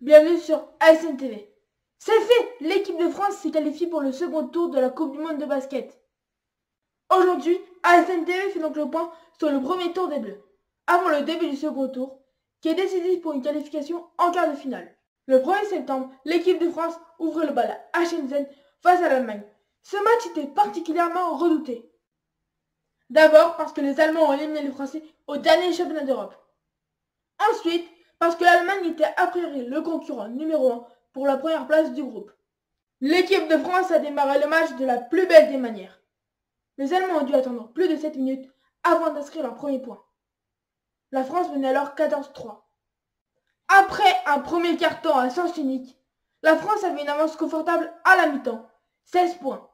Bienvenue sur ASN TV. C'est fait, l'équipe de France s'est qualifiée pour le second tour de la Coupe du Monde de basket. Aujourd'hui, ASN TV fait donc le point sur le premier tour des Bleus, avant le début du second tour, qui est décisif pour une qualification en quart de finale. Le 1er septembre, l'équipe de France ouvre le bal à Shenzhen face à l'Allemagne. Ce match était particulièrement redouté. D'abord parce que les Allemands ont éliminé les Français au dernier championnat d'Europe. Ensuite, parce que l'Allemagne était a priori le concurrent numéro 1 pour la première place du groupe. L'équipe de France a démarré le match de la plus belle des manières. Les Allemands ont dû attendre plus de 7 minutes avant d'inscrire leur premier point. La France menait alors 14-3. Après un premier quart-temps à sens unique, la France avait une avance confortable à la mi-temps, 16 points.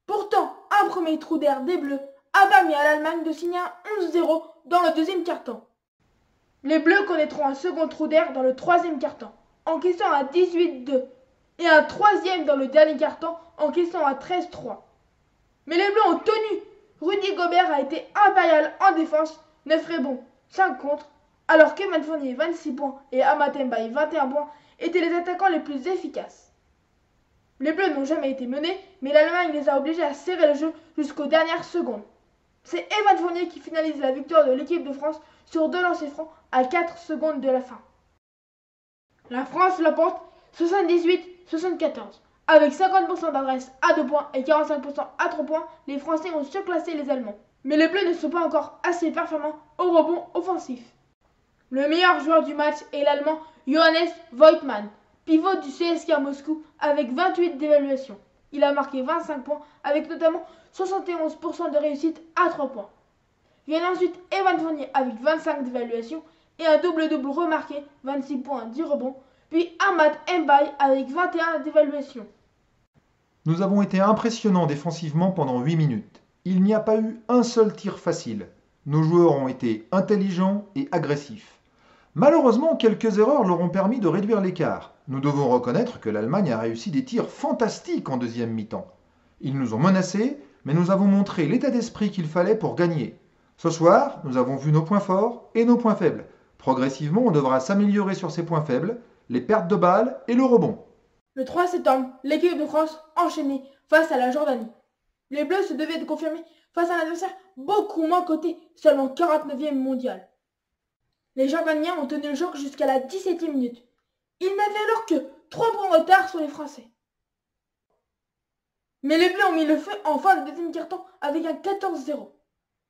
Pourtant, un premier trou d'air des Bleus a permis à l'Allemagne de signer un 11-0 dans le deuxième quart-temps. Les Bleus connaîtront un second trou d'air dans le troisième quart-temps, encaissant à 18-2, et un troisième dans le dernier quart-temps, encaissant à 13-3. Mais les Bleus ont tenu. Rudy Gobert a été impérial en défense, 9 rebonds, 5 contre, alors qu'Evan Fournier, 26 points, et Amat Mbaye, 21 points, étaient les attaquants les plus efficaces. Les Bleus n'ont jamais été menés, mais l'Allemagne les a obligés à serrer le jeu jusqu'aux dernières secondes. C'est Evan Fournier qui finalise la victoire de l'équipe de France sur 2 lancers francs à 4 secondes de la fin. La France l'emporte 78-74. Avec 50% d'adresse à 2 points et 45% à 3 points, les Français ont surclassé les Allemands. Mais les Bleus ne sont pas encore assez performants au rebond offensif. Le meilleur joueur du match est l'Allemand Johannes Voigtmann, pivot du CSKA Moscou avec 28 d'évaluation. Il a marqué 25 points avec notamment 71% de réussite à 3 points. Viennent ensuite Evan Fournier avec 25 d'évaluation et un double-double remarqué, 26 points, 10 rebonds, puis Amat Mbaye avec 21 d'évaluation. Nous avons été impressionnants défensivement pendant 8 minutes. Il n'y a pas eu un seul tir facile. Nos joueurs ont été intelligents et agressifs. Malheureusement, quelques erreurs leur ont permis de réduire l'écart. Nous devons reconnaître que l'Allemagne a réussi des tirs fantastiques en deuxième mi-temps. Ils nous ont menacés, mais nous avons montré l'état d'esprit qu'il fallait pour gagner. Ce soir, nous avons vu nos points forts et nos points faibles. Progressivement, on devra s'améliorer sur ces points faibles, les pertes de balles et le rebond. Le 3 septembre, l'équipe de France enchaînait face à la Jordanie. Les Bleus se devaient de confirmer face à un adversaire beaucoup moins coté, seulement 49e mondial. Les Jordaniens ont tenu le choc jusqu'à la 17e minute. Ils n'avaient alors que 3 points de retard sur les Français. Mais les Bleus ont mis le feu en fin de deuxième quart-temps avec un 14-0.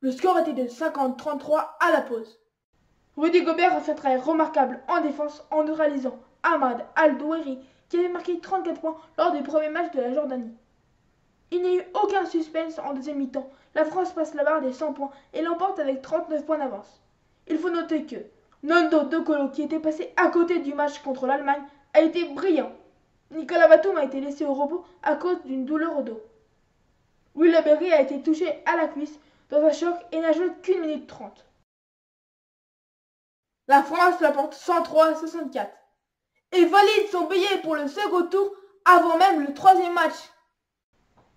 Le score était de 50-33 à la pause. Rudy Gobert a fait un travail remarquable en défense en neutralisant Ahmad Al-Douairi qui avait marqué 34 points lors du premier match de la Jordanie. Il n'y a eu aucun suspense en deuxième mi-temps. La France passe la barre des 100 points et l'emporte avec 39 points d'avance. Il faut noter que Nando De Colo, qui était passé à côté du match contre l'Allemagne, a été brillant. Nicolas Batum a été laissé au repos à cause d'une douleur au dos. Will Berry a été touché à la cuisse dans un choc et n'a joué qu'1 minute 30. La France l'emporte 103-64 et valide son billet pour le second tour avant même le troisième match.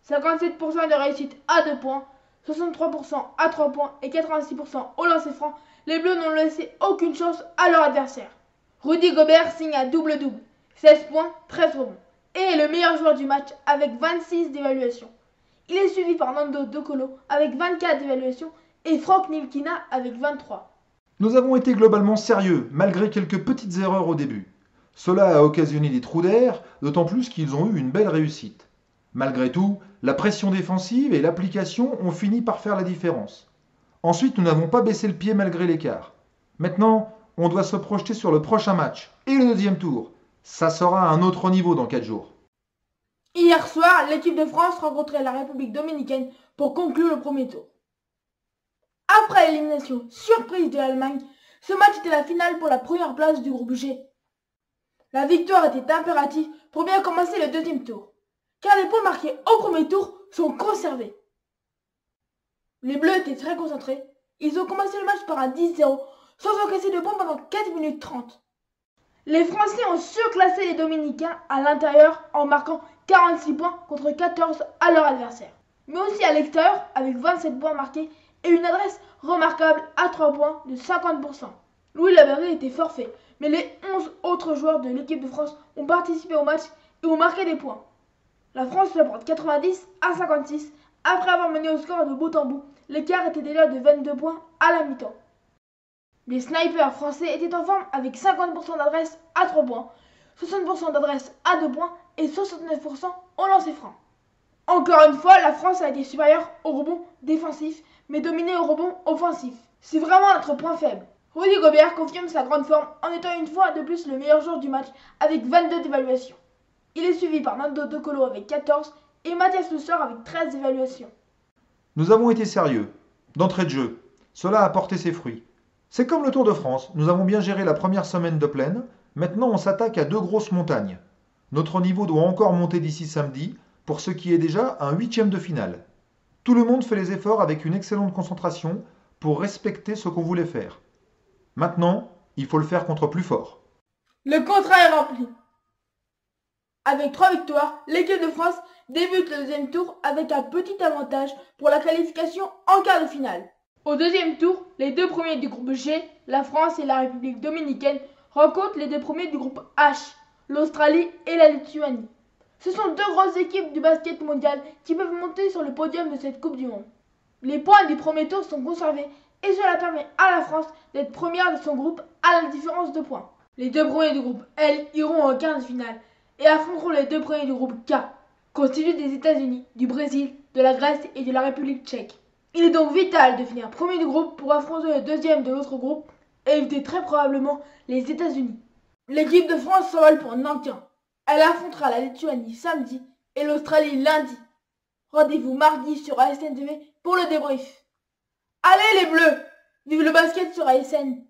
57% de réussite à 2 points, 63% à 3 points et 86% au lancer franc, les Bleus n'ont laissé aucune chance à leur adversaire. Rudy Gobert signe un double-double, 16 points, 13 rebonds, et est le meilleur joueur du match avec 26 d'évaluation. Il est suivi par Nando De Colo avec 24 d'évaluation et Frank Ntilikina avec 23. Nous avons été globalement sérieux, malgré quelques petites erreurs au début. Cela a occasionné des trous d'air, d'autant plus qu'ils ont eu une belle réussite. Malgré tout, la pression défensive et l'application ont fini par faire la différence. Ensuite, nous n'avons pas baissé le pied malgré l'écart. Maintenant, on doit se projeter sur le prochain match et le deuxième tour. Ça sera à un autre niveau dans 4 jours. Hier soir, l'équipe de France rencontrait la République dominicaine pour conclure le premier tour. Après l'élimination surprise de l'Allemagne, ce match était la finale pour la première place du groupe G. La victoire était impérative pour bien commencer le deuxième tour, car les points marqués au premier tour sont conservés. Les Bleus étaient très concentrés. Ils ont commencé le match par un 10-0, sans encaisser de points pendant 4 minutes 30. Les Français ont surclassé les Dominicains à l'intérieur en marquant 46 points contre 14 à leur adversaire. Mais aussi à l'extérieur avec 27 points marqués et une adresse remarquable à 3 points de 50%. Louis Laberry était forfait, Mais les 11 autres joueurs de l'équipe de France ont participé au match et ont marqué des points. La France l'emporte 90-56. Après avoir mené au score de bout en bout, l'écart était déjà de 22 points à la mi-temps. Les snipers français étaient en forme avec 50% d'adresse à 3 points, 60% d'adresse à 2 points et 69% au lancer franc. Encore une fois, la France a été supérieure au rebond défensif, mais dominée au rebond offensif. C'est vraiment notre point faible. Rudy Gobert confirme sa grande forme en étant une fois de plus le meilleur joueur du match avec 22 d'évaluation. Il est suivi par Nando De Colo avec 14 et Mathias Lessort avec 13 évaluations. Nous avons été sérieux. D'entrée de jeu, cela a porté ses fruits. C'est comme le Tour de France, nous avons bien géré la première semaine de plaine, maintenant on s'attaque à 2 grosses montagnes. Notre niveau doit encore monter d'ici samedi, pour ce qui est déjà un 8e de finale. Tout le monde fait les efforts avec une excellente concentration pour respecter ce qu'on voulait faire. Maintenant, il faut le faire contre plus fort. Le contrat est rempli. Avec 3 victoires, l'équipe de France débute le deuxième tour avec un petit avantage pour la qualification en quart de finale. Au deuxième tour, les 2 premiers du groupe G, la France et la République dominicaine, rencontrent les 2 premiers du groupe H, l'Australie et la Lituanie. Ce sont 2 grosses équipes du basket mondial qui peuvent monter sur le podium de cette Coupe du Monde. Les points du premier tour sont conservés et cela permet à la France d'être première de son groupe à la différence de points. Les 2 premiers du groupe L iront en quart de finale et affronteront les 2 premiers du groupe K, constitués des États-Unis, du Brésil, de la Grèce et de la République tchèque. Il est donc vital de finir premier du groupe pour affronter le deuxième de l'autre groupe et éviter très probablement les États-Unis. L'équipe de France s'envole pour Nankin. Elle affrontera la Lituanie samedi et l'Australie lundi. Rendez-vous mardi sur ASN TV pour le débrief. Allez les Bleus! Vive le basket sur ASN!